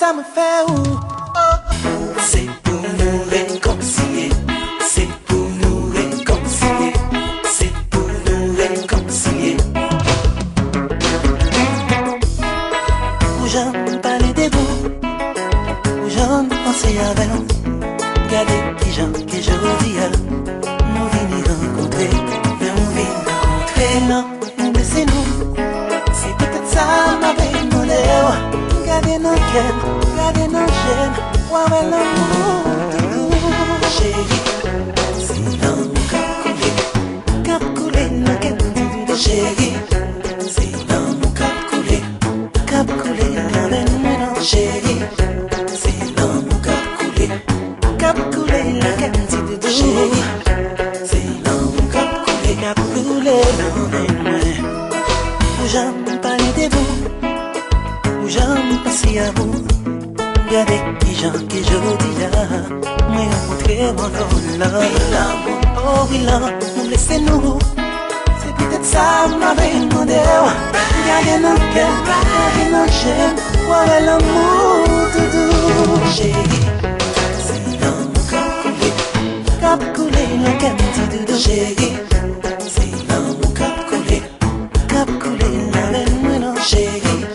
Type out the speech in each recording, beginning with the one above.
ça me fait où? C'est pour nous réconcilier. C'est pour nous réconcilier. C'est pour nous réconcilier. Où j'en parler des bouts, où j'en penser avec nous. Regardez qui j'en que je dis à nous venir rencontrer. Mais on vient rencontrer, non, nous laissez-nous. C'est peut-être ça ma belle modèle. Regardez nos cœurs, regardez nos chaînes. Ouais, l'amour, chérie, c'est dans mon cap coulé, le cap de chérie, c'est dans mon cap coulé, avec moi, chérie, c'est dans mon cap coulé, le cap de chérie, c'est dans mon cap coulé, avec moi. Où j'aime parler des vous, où j'aime passer à vous. Regardez qui j'en que je dis là. Moi rencontrer mon là. Oh oui là, nous laissez-nous. C'est peut-être ça ma belle modèle. Regardez nos cœurs, regardez nos chaînes. Ouais l'amour doudou. Chérie, c'est dans mon cap coulé, le cap de doudou. Chérie, c'est dans mon cap coulé, avec moi non chérie.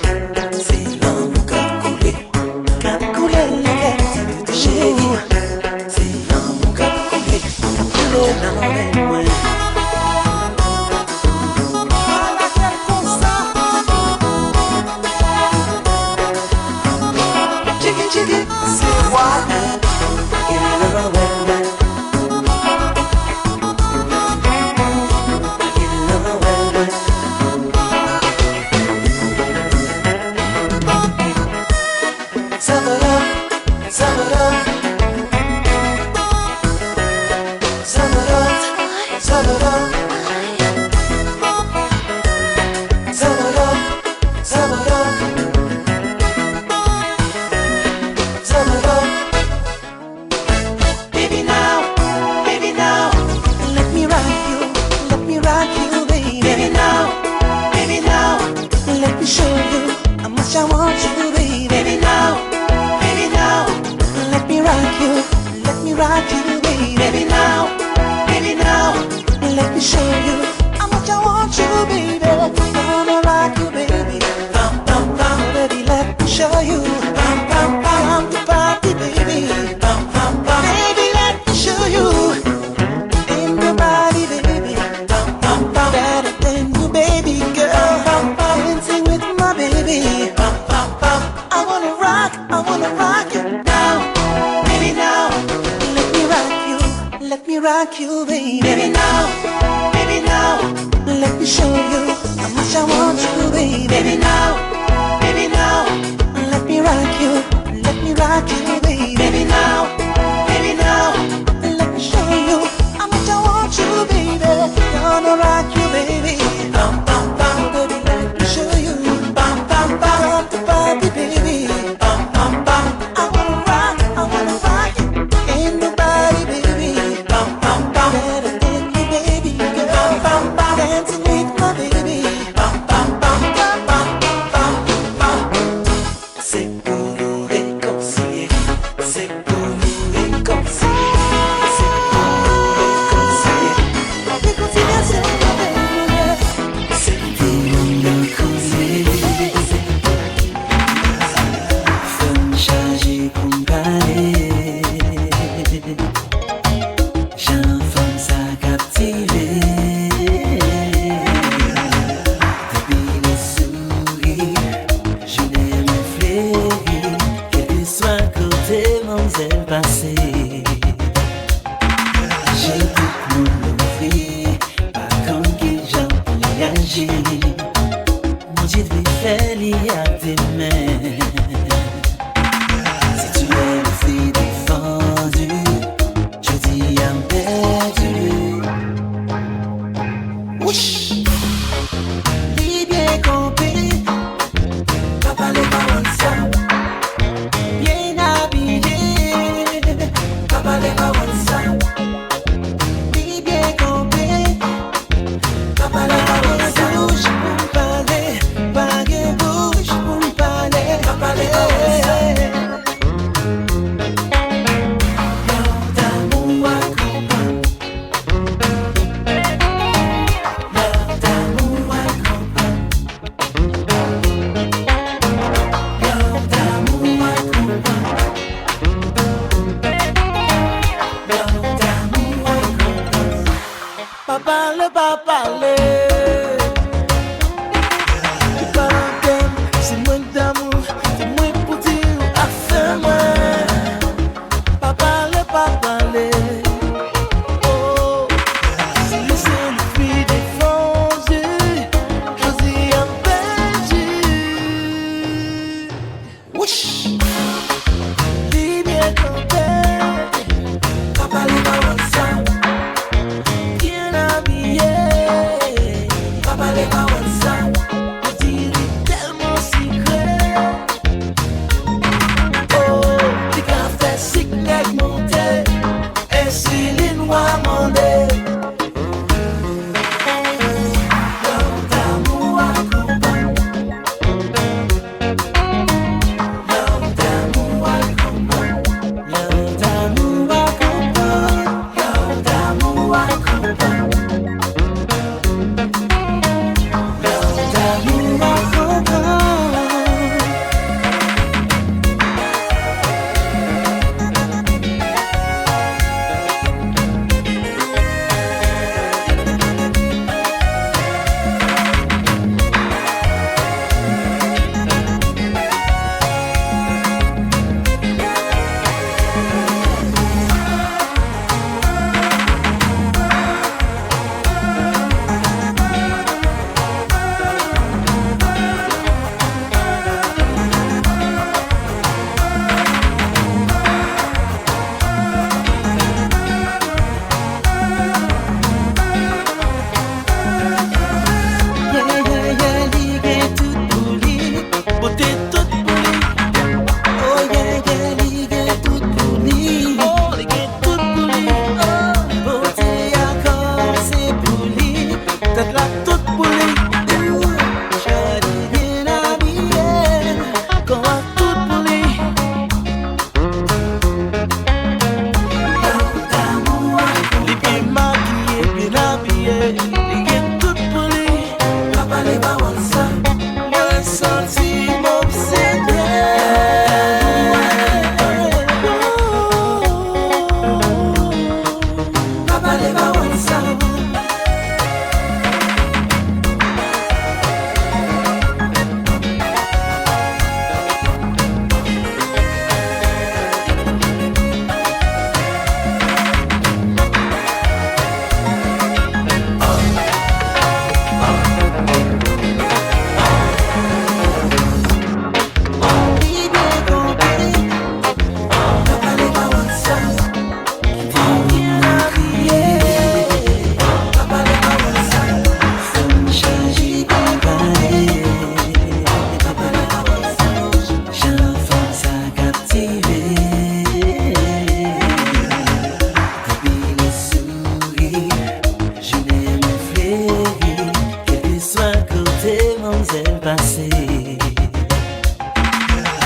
bel passé.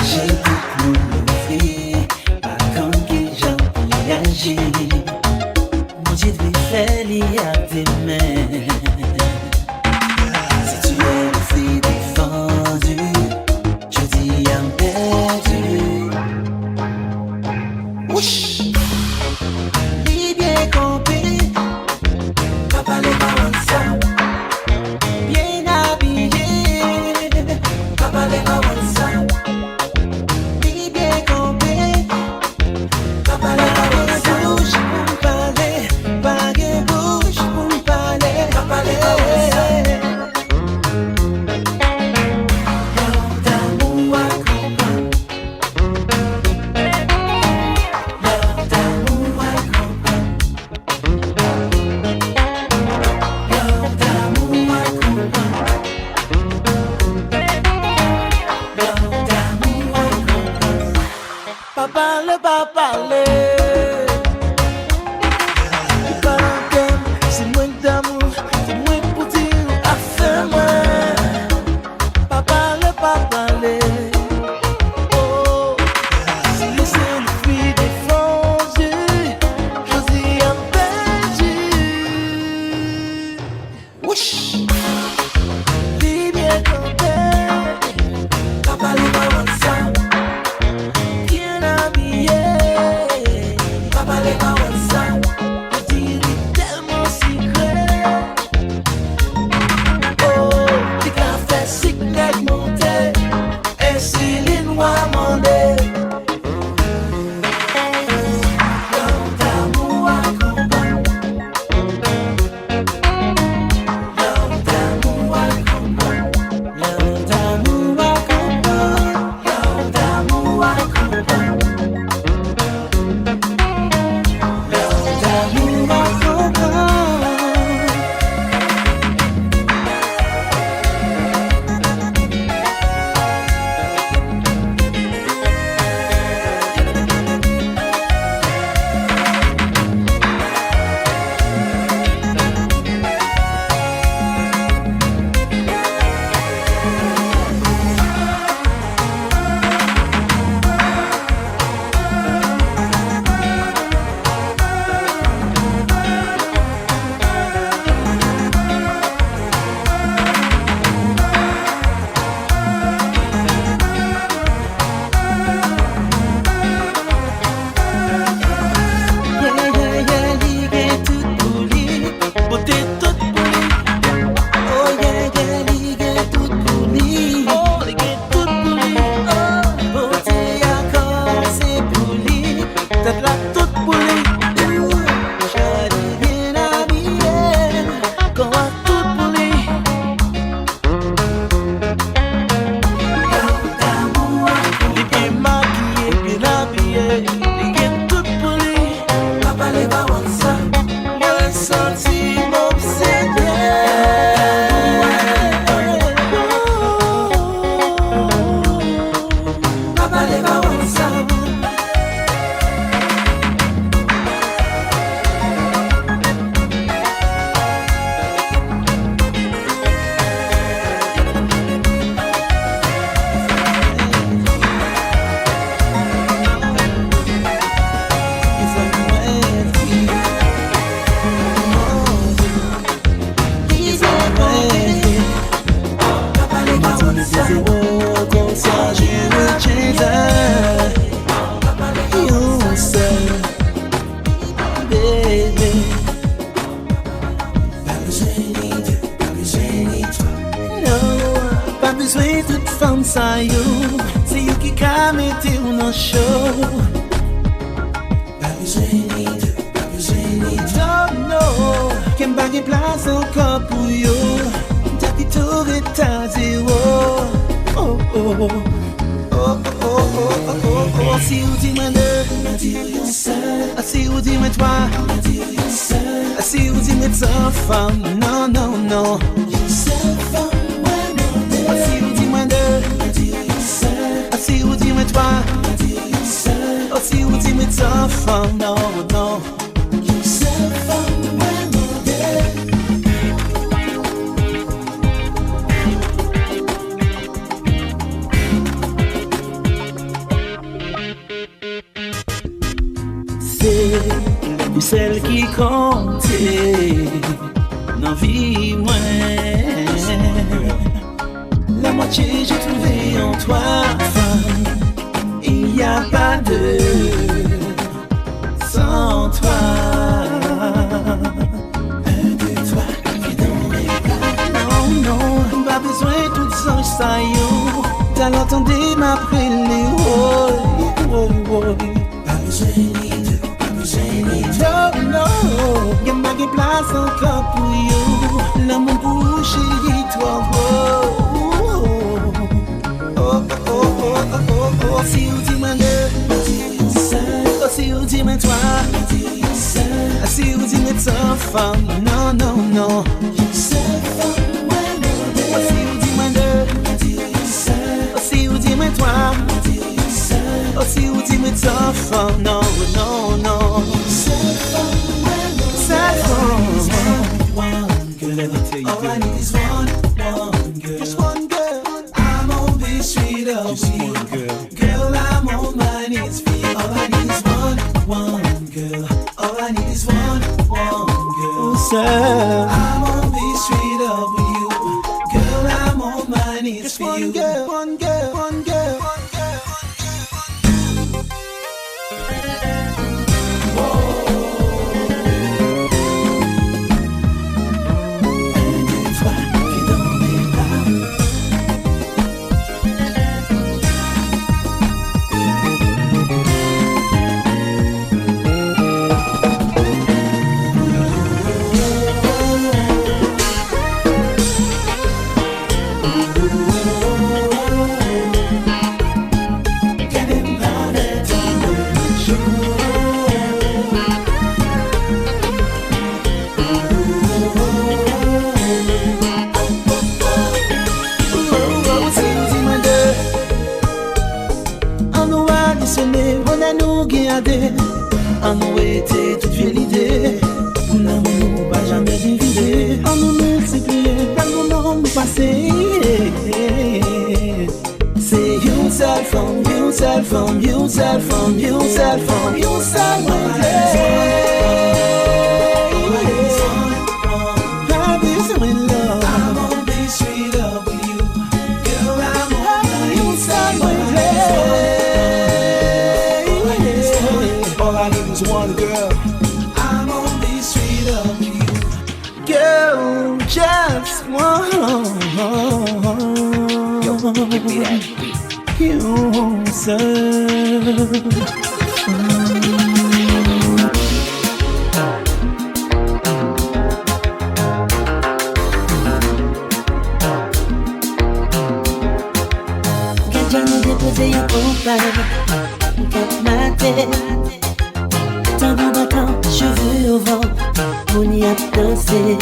J'ai tout pour l'offrir, pas comme qui j'en réagir. Mon Dieu de faire l'y a des mains. Si tu es le fruit défendu, je dis à perdu. Ouch! Lis bien compris, papa les parents ça. Bien habillé, papa les parents ça. Lis bien compris, papa les parents ça. Bouche pour me parler, pas de bouche pour me parler, papa les parents ça. C'est you qui a metté un show. Pas besoin ni don't know. Qu'en pas de place encore pour you. T'as dit tout est zéro. Oh oh oh oh oh oh oh oh. Si vous dites moi deux, dis-moi seul. Si vous dites moi toi, dis-moi seul. Si vous dites moi sans femme, non non non. Si vous dites moi deux, si vous dites moi toi, oh si vous dites moi sans femme, non non. compter dans vie moi. La moitié j'ai trouvé en toi, femme. Il y a pas de sans toi. Un de toi qui dans mes bras. Non, pas besoin de tout ça, ça yo. T'as l'entendu m'appeler, oh. Pas besoin ni de, non. Y'a pas de place encore pour you. L'amour pour chérie, toi, oh. Si vous dites moi si vous dites moi toi, si vous dites moi ta femme, non. Si vous dites moi si vous dites moi toi, si vous dites moi ta femme, non. Let me tell you, all I need is one girl. Just one girl. I'm on this street of just you. One girl. Girl, I'm on my knees for you. All I need is one girl. All I need is one girl. Sir. I'm on this street of you. Girl, I'm on my knees just for you. One girl. On nous était toute vieille idée. Pour l'amour nous pas jamais divisé. On nous multiplié, par nos noms nous passer. C'est you self from one girl. I'm on this street of you. Girl, just one. Yo, give me that beat. You, sir. Gadja nous déposer un compagnie. Cap ma tête. Tambour battant, cheveux au vent, on y a dansé.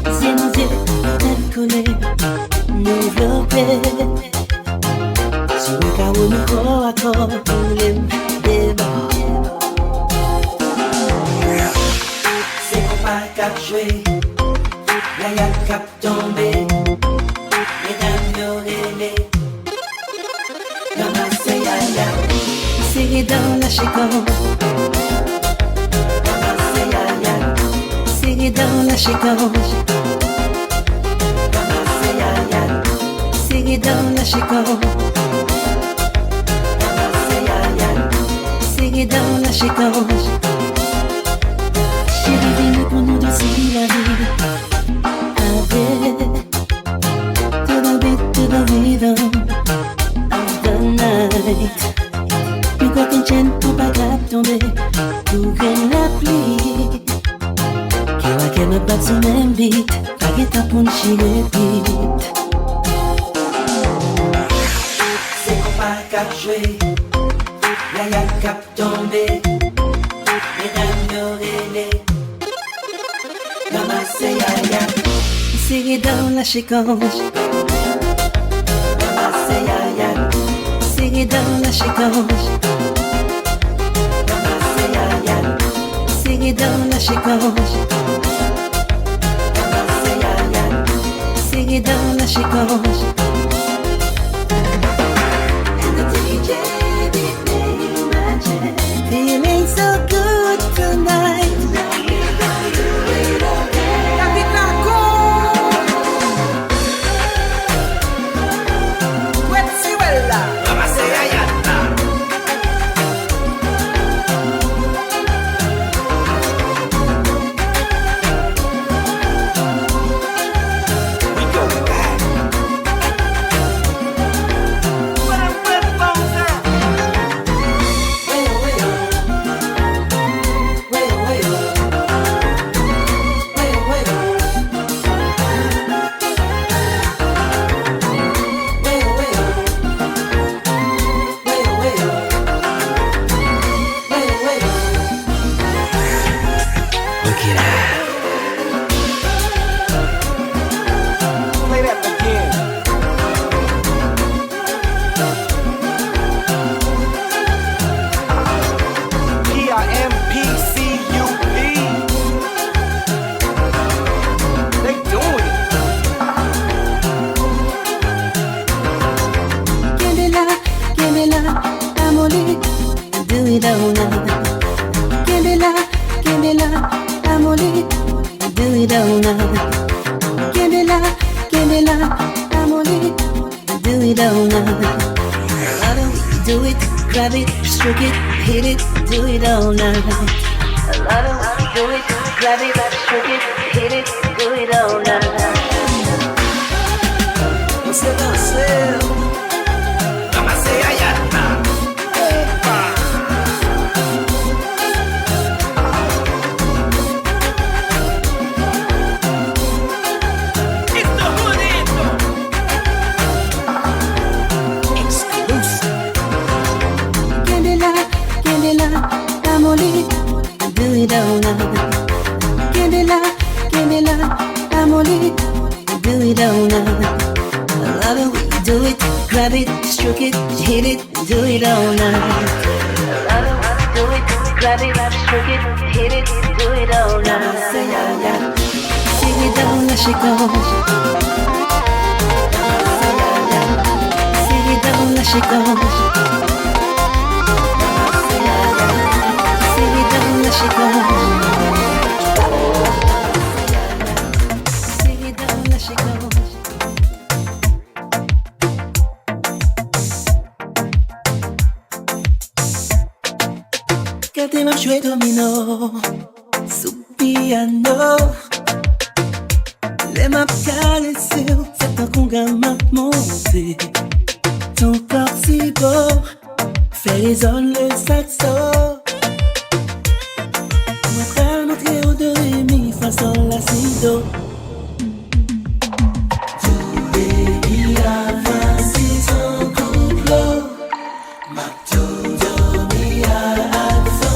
C'est nos yeux, décollés, nous flopper. Sur le carreau, nous corps à corps, pour les débats. C'est qu'on pas qu'à jouer, YAYAD cap tombé. Mesdames, y'aurez ramassez YAYAD. Serré dans la chécole. Ramassez YAYAD. Serré dans la chécole. Ramassez YAYAD. Serré dans la chécole. Ramassez YAYAD. Serré dans la chécole. Chérie, viens pour nous danser la vie. Avec to the rhythm of the night. Quoi qu'une chaîne pour pas tomber, pour qu'elle l'applique. Qu'elle me batte sur le même beat, pas qu'elle pour une chire vite. C'est qu'on pas qu'à jouer, YAYAD cap tomber. Mesdames, y'aurez ramassez YAYAD. Serré dans la chécole. Ramassez YAYAD. Serré dans la chécole. Serré dans la chécole. Ramassez YAYAD. Serré dans la chécole. And the DJ be playing my jam. Feeling so good tonight. do it, grab it, stroke it, hit it, do it all night. I love it when you do it, grab it, stroke it, hit it, do it all night. Você nasceu, RANMASE YAYAD. Do it all night. Candela, candela, I'm on it. Do it all night. I love it when you do it, grab it, stroke it, hit it, do it all night. I love it when you do it, grab it, stroke it, hit it, do it all night. Sing it down, let it go. Sing it down, let it go. Let she go. Sing it down, let she go. Regardez m'a joué domino sous piano. Les maps calées sur c'est un conga m'a monté. Ton corps si beau fait résonner le saxo. De mi fa sol la si do. Tu baby avances en couple. Ma todo mi alfa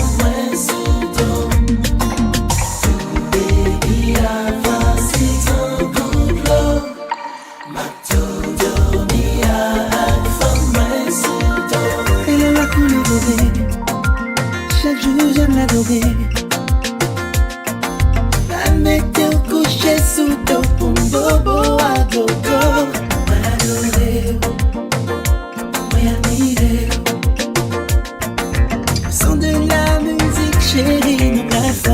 sous do. Tu baby avances en couple. Ma todo mi alfa sous do. Elle est la couleur dorée. Chaque jour j'aime l'adorer. Mettez au coucher sous dos pour bobo à gogo. M'adorez, m'admirez. Le son de la musique chérie nous greffe.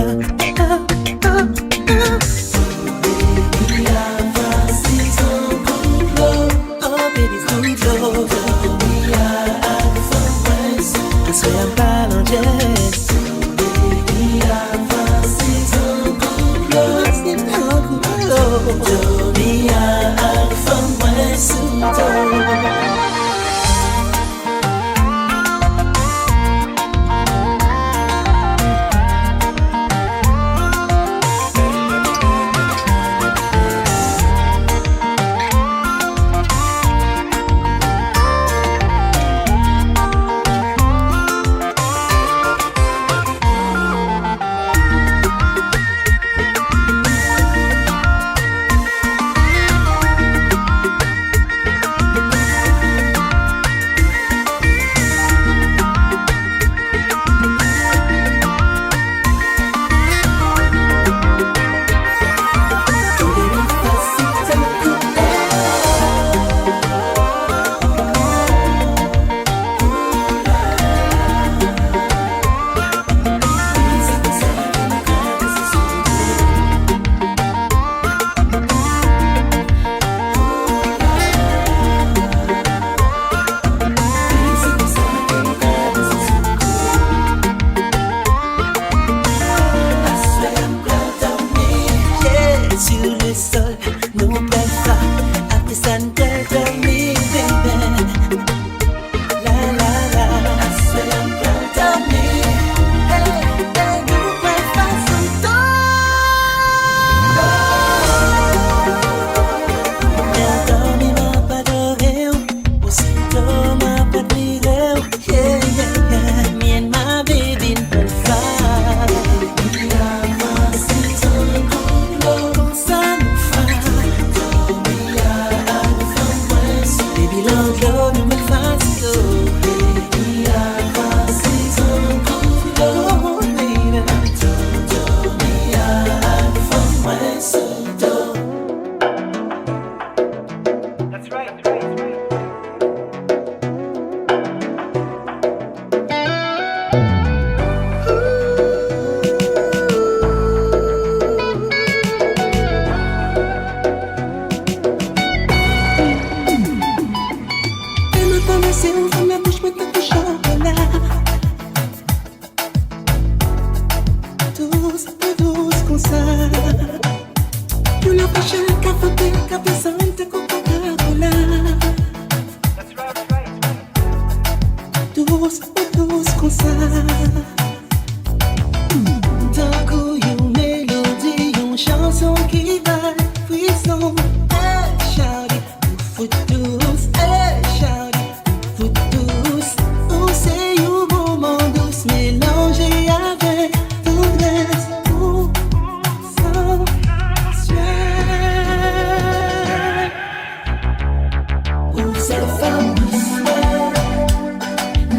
Baby, avances en couple. Oh baby, couple. Baby, avances. I swear I'm pas en jest. Baby, avances en do me a from west to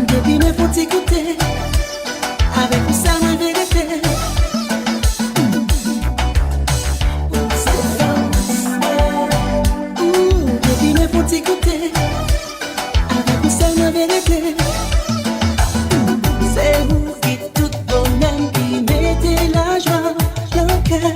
Devine faut t'écouter, avec tout ça ma vérité. Devine faut t'écouter, avec tout ça ma vérité. C'est vous qui tout bonhomme qui mettez la joie dans le cœur.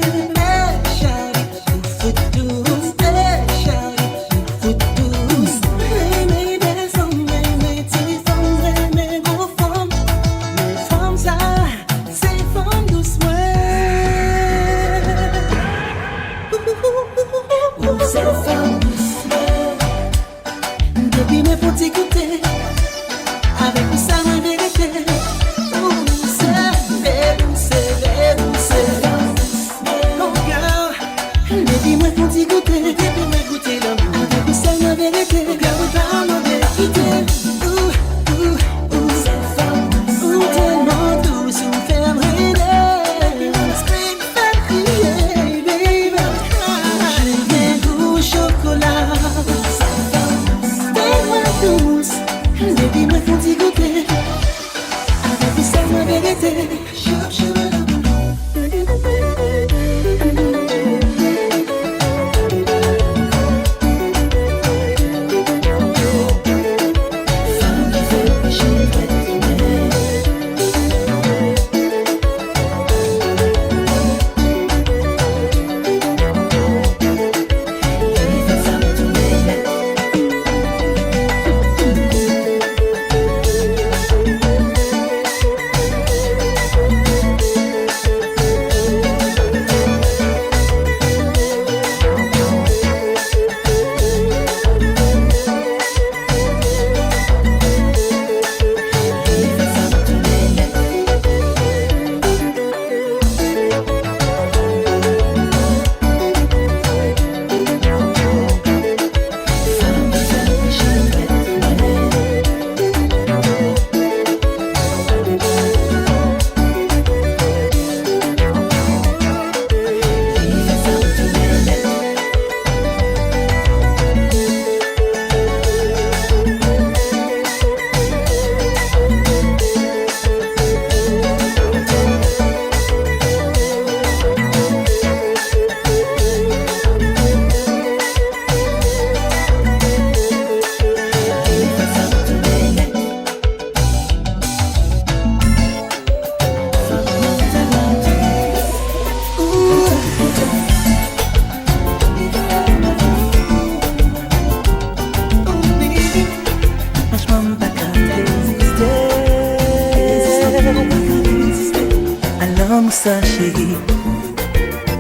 ça chérie,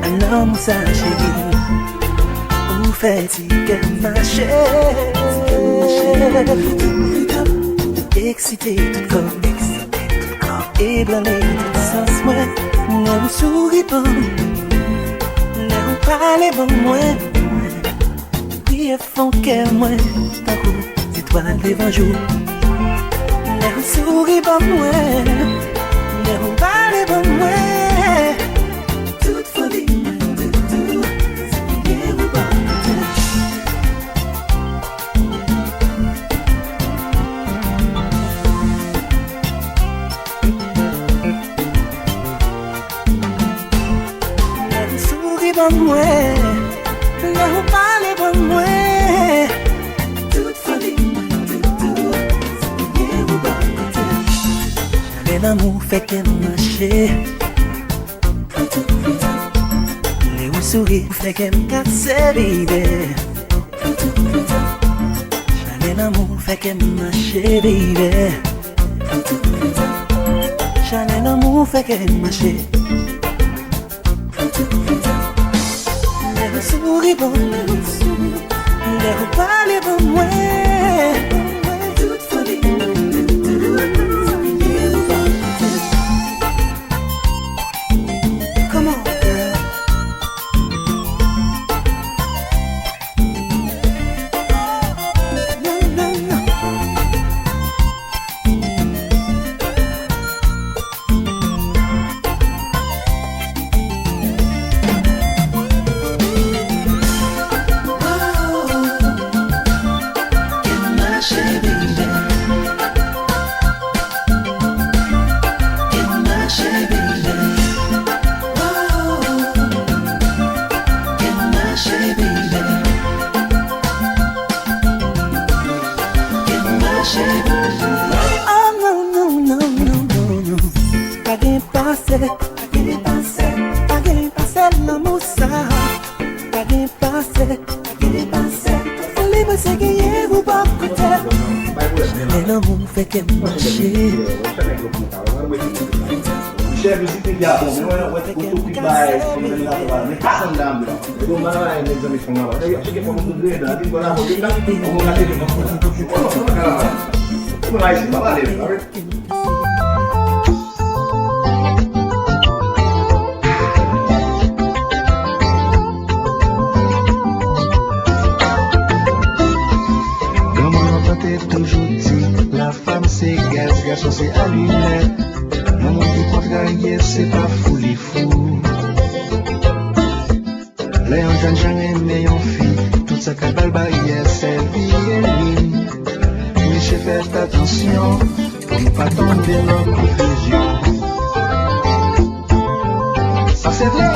un homme ça chérie, ou fatigué ma chère, excité tout corps, ébranlé tout sens moi, ne me souris pas, ne me parlez pas moi, puis à fond qu'elle moi, d'un coup, étoile devant jour, ne me souris pas moi. Ne parlez pas de moi. Toute folie, tout, c'est bien ou pas. Ne souris pas de moi. Ne parlez pas de moi. Toute folie, tout, c'est bien ou pas. L'amour fait qu'elle marche. Les sourires fait qu'elle me casse baby. L'amour fait qu'elle marche baby. L'amour fait qu'elle marche. Les sourires bon, les parler bon moi. passé, l'amour ça. T'as passé, libre c'est gagné ou pas côté. Mais l'amour fait qu'elle marche. Chef, visite il y a beaucoup de bails, mais pas en dame. Donc, on a les amis qui sont là. Il y a ceux qui font beaucoup de là, ils vont là, on va aller de on va ici, on va aller. Toujours dit, la femme c'est gaz, garçon c'est allumette. Non, mon qui compte gagner, c'est pas fou les fous. Les jeunes gens aimés en fille, toute sa cabale barrière, c'est vie. Mais j'ai fait attention, pour ne pas tomber dans la confusion. Ça c'est vrai.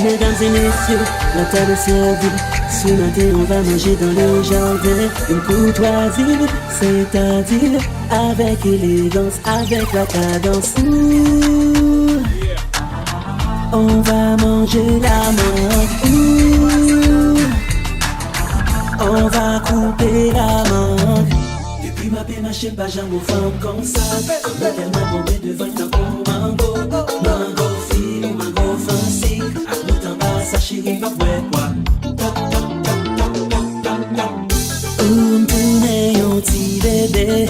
Mesdames et messieurs, la table est servie. Ce matin on va manger dans le jardin. Une courtoisie, c'est-à-dire avec élégance, avec la cadence. Ouh, on va manger la mangue. Ouh, on va couper la mangue. Depuis ma paix, ma chèque, pas jamais femme comme ça. Quand elle m'a bombé devant un mango. Mango fille ou mango fancy. À nous en bas, sa chérie, pas ouais quoi. Ou m'tourne un petit bébé.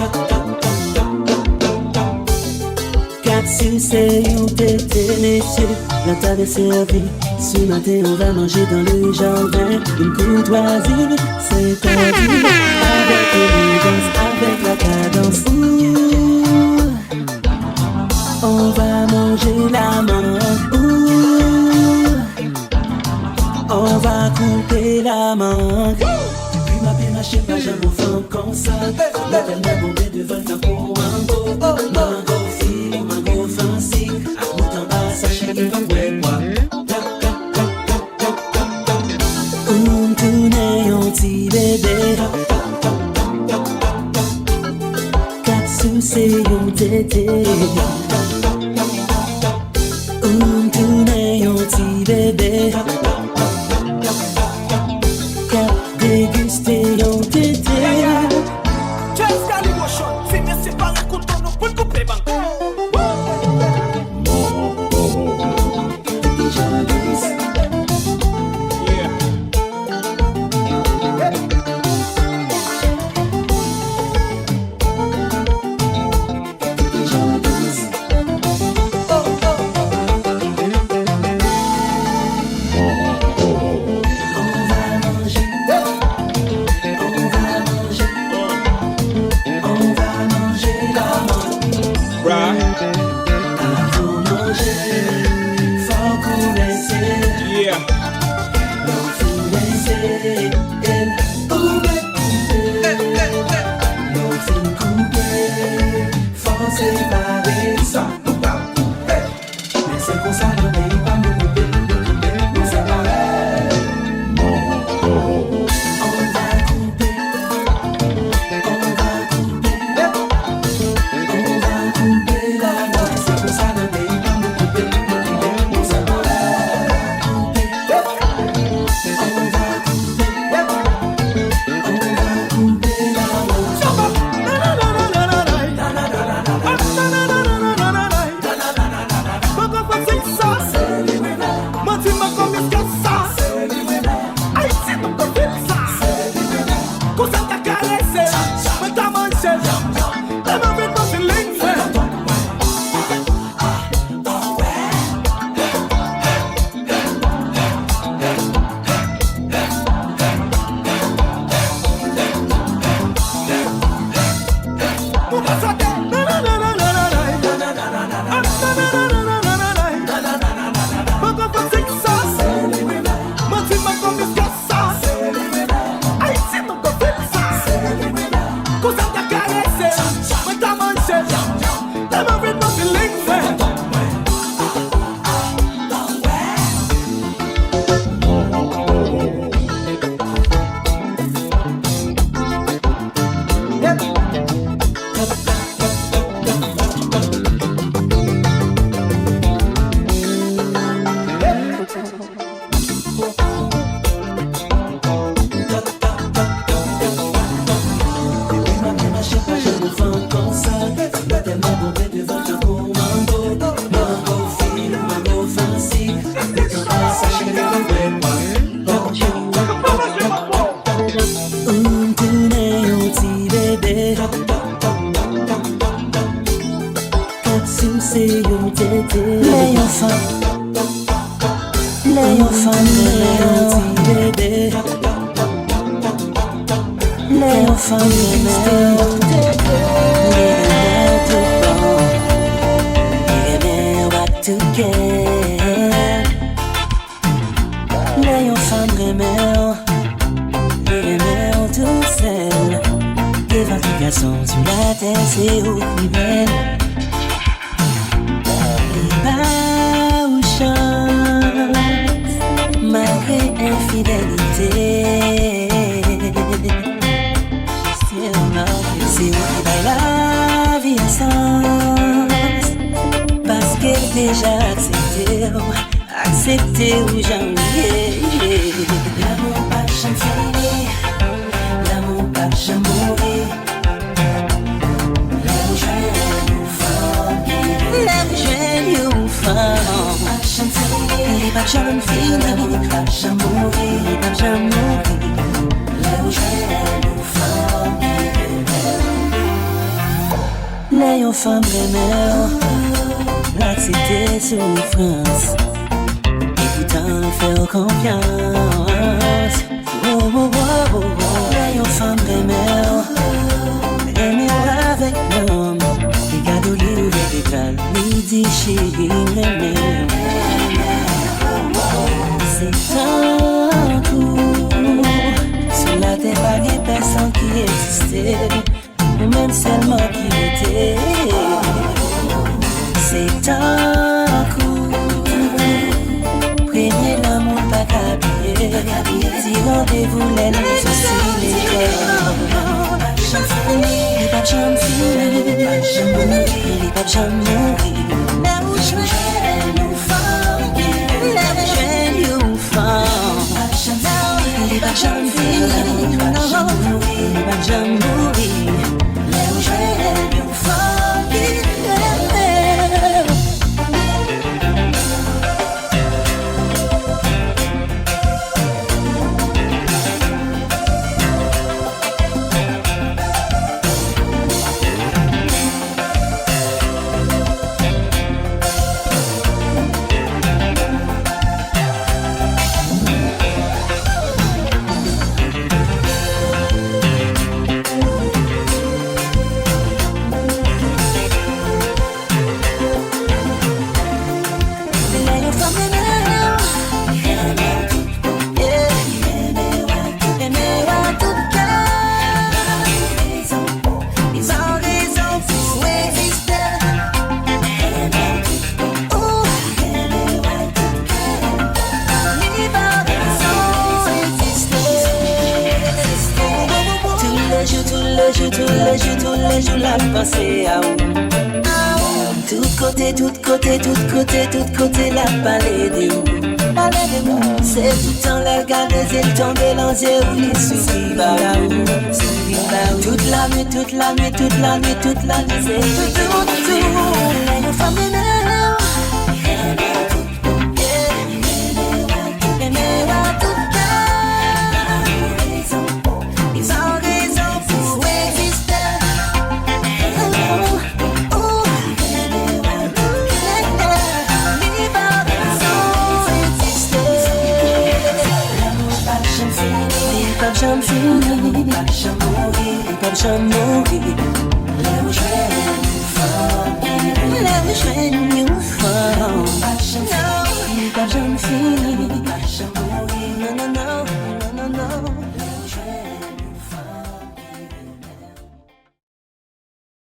4 sur sucer ou tété, messieurs. La table est servie. Ce matin, on va manger dans le jardin. Une courtoisie, c'est-à-dire avec élégance, avec la cadence. Ouh, on va manger la mangue. Ouh, on va couper la mangue. Depuis ma peine, je sais pas, j'aime aux femmes comme ça. La belle m'a bombé devant le pour mango. Mango fille, mango fancy. À bout en bas, sachez qu'il va ouais, quoi. Tourner un petit bébé. Quatre sous c'est un tété. Tourner un petit bébé. Quatre déguster un tété. complexité, souffrance. Et pourtant, faire confiance. Oh, oh, oh, oh, oh. Voyons femme aimer avec l'homme. Regarde au livre d'école, midi chérie, aimer. C'est un coup. Sur la terre, pas de personne qui existait. Ou même seulement qui était. C'est un coup. Premier l'amour pas capillé. Si rendez-vous les nuits aussi les corps. Les pas jamais fini. Les pas jamais mourir. Là où je vais nous faire. Là où je vais nous faire. Les pas jamais fini. Les pas jamais mourir. Là où je vais nous faire. Tous les jours la pensée à où. Tout côté la parler de où. C'est tout le temps la garde et le tomber dans les yeux où les soucis va là où. Toute la nuit, c'est tout. Les femmes j'aime fini, pas j'aime mourir. Là où je vais nous faire, pas j'aime fini.